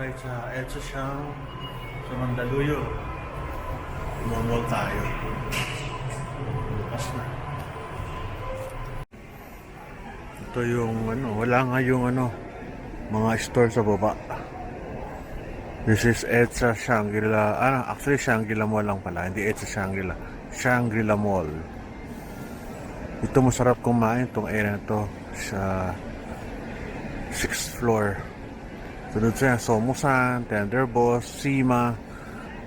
tayo sa Edsa Siyang sa Mandaluyong. Mamol tayo. Bukas na. Ito yung wala nga yung mga store sa baba. This is Edsa Shangri-La. Actually Shangri-La Mall lang pala, hindi Edsa Shangri-La. Shangri-La Mall. Ito masarap kumain itong area na to sa 6th floor. Sunod siya, Somusan, Tender Boss, Sima,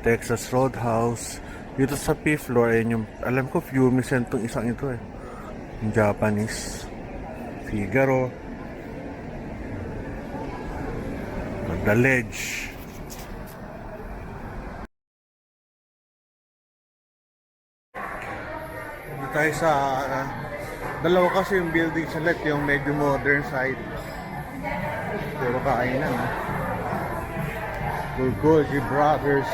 Texas Roadhouse. Dito sa 5th floor, ayun yung, alam ko, Fumicent itong isang ito eh. Yung Japanese. Figaro. The Ledge. Dito tayo sa, dalawa kasi yung building sa left, yung medyo modern side. Puro kainan. Bulgogi Brothers.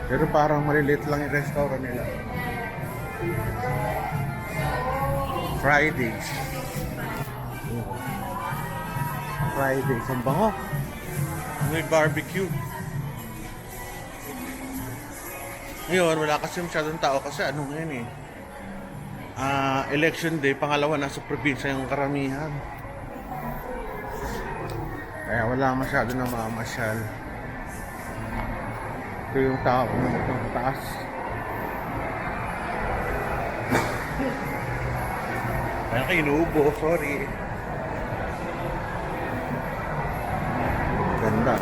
Pero parang maliliit lang yung restaurant nila. Fridays. Fridays. Ang bango. May barbecue. Ngayon, wala kasi masyadong tao kasi ngayon eh. Election day, pangalawa nasa probinsya yung karamihan. Kaya wala masyado na mamasyal. Ito yung tao ng taas. Kaya kayo inuubo, sorry. Ganda.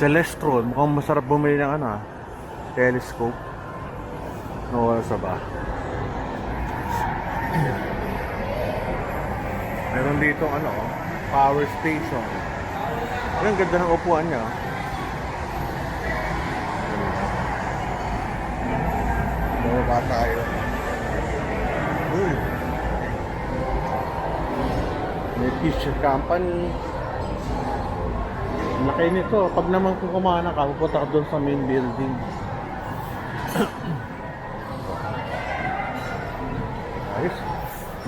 Celestron, mukhang masarap bumili ng telescope. Nawala sa ba? Meron dito power station. Ang ganda ng upuan niya. Baba tayo. May t-shirt company. Ang laki nito. Pag naman kung kumana ka, pupunta ka doon sa main building. Ayos.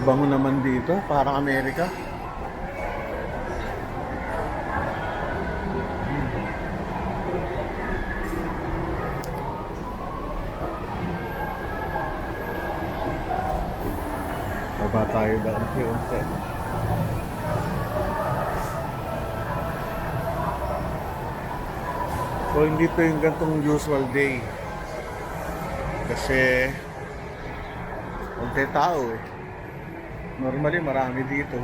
Bango naman dito, parang Amerika. Baba tayo daan unti-unti. So hindi to yung gantong usual day. Kasi konti tao eh. Normally marami dito.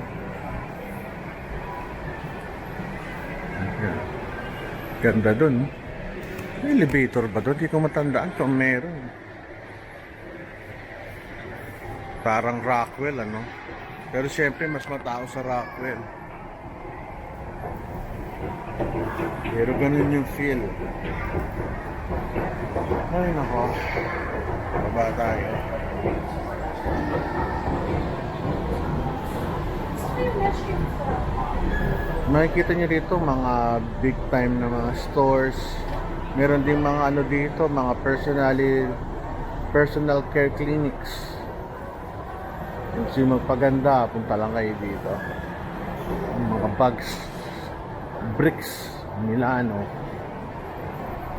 Ganda dun. May elevator ba doon? Hindi ko matandaan kung meron. Parang Rockwell Pero syempre mas matao sa Rockwell. Pero ganun yung feel. Ay nako. Baba tayo. Makikita nyo dito mga big time na mga stores. Meron din mga dito, mga personal care clinics. Kung sino magpaganda, punta lang kayo dito. Mga bags, bricks, Milano.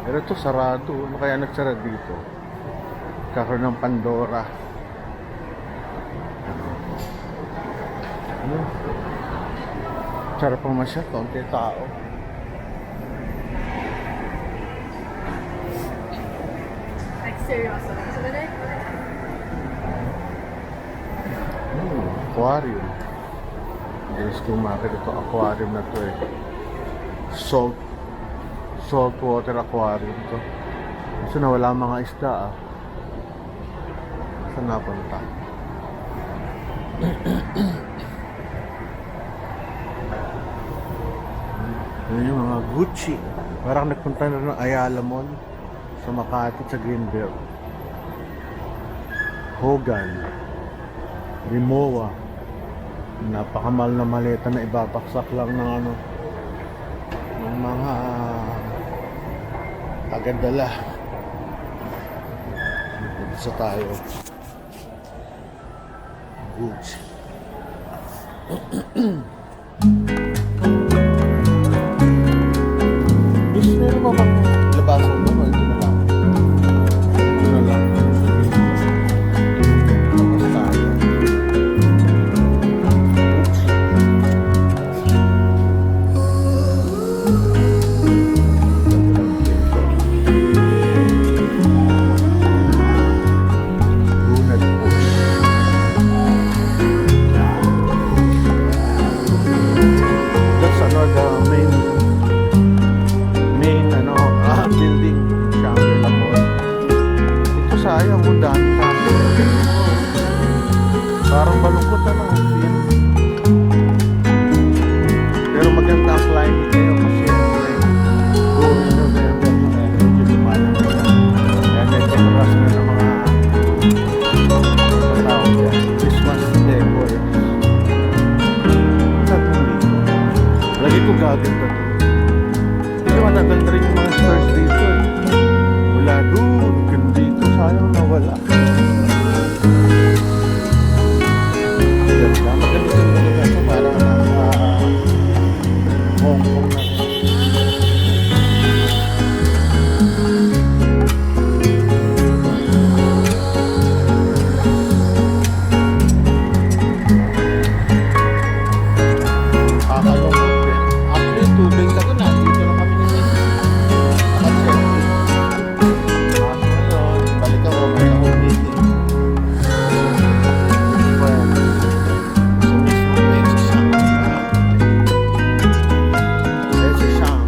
Pero ito sarado. Ano kaya nagsara dito? Kakaroon ng Pandora. Sarap pang masyad, konti tao. Like seryoso. Aquarium. Gusto kong makita ito, aquarium na to eh. Salt water aquarium to. Kasi nawala mga isda Saan napunta? Yun yung mga Gucci. Parang nagpunta na ng Ayala Mall sa Makati sa Greenbelt. Hogan, Rimowa. Napakamahal na maleta na ibabaksak lang ng ng mga tagadala. Isa tayo. Gucci. Miss, meron ba bang labasan mo? O ito na lang? Ito na lang. Labas tayo. Lunad po. That's the building, Shangri-La Mall. Ito sayang, ang daming camera. Parang balungkot na lang ang feel. Pero maganda ang climate ngayon kasi going November na medyo lumalang na yan. Kaya medyo rush na ng mga tao dyan. Christmas decor. Sabi dito. Lagi ko gaganda to. Hindi mataganda rin yung mga stores dito eh. Wala doon, ganun dito, sayang nawala. Ganda, maganda din talaga ito, parang Hong Kong na rin. Kakalungkot din. Actually, tubig sa doon, dito lang kami nila. Balik ako, may akong meeting. Well, sa mismo Exo Shang.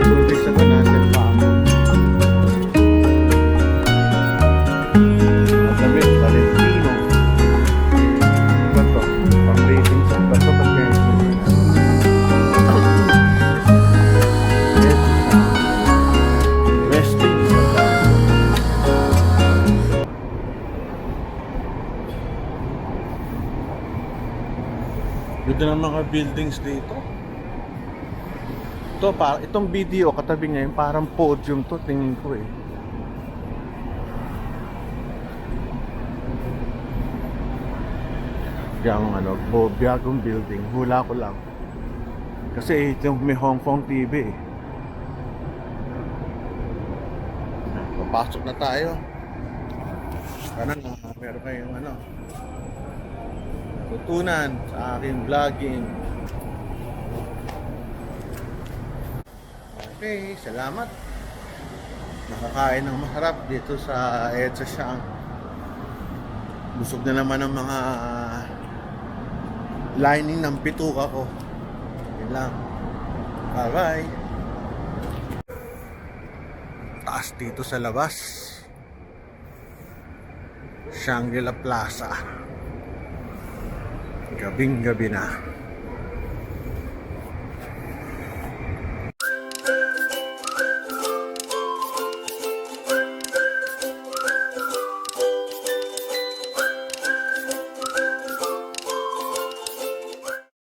Tubig sa doon, nandun pa ako. Madamit, Valentino. Ano ba to? Pang-rating sa bato, pag-rating. Resting sa bato. Ganda ng mga buildings dito. Itong video katabi niya, yung parang podium to, tingin ko eh. Yung biyagong building, hula ko lang. Kasi ito may Hong Kong TV eh. Papasok na tayo. Sana meron kayong tutunan sa aking vlogging. Okay, salamat. Nakakain ng masarap dito sa Etsa Shang. Busog na naman ang mga lining ng bituka ko. Yun lang. Bye-bye. Taas dito sa labas. Shangri-La Plaza. Gabing-gabi na.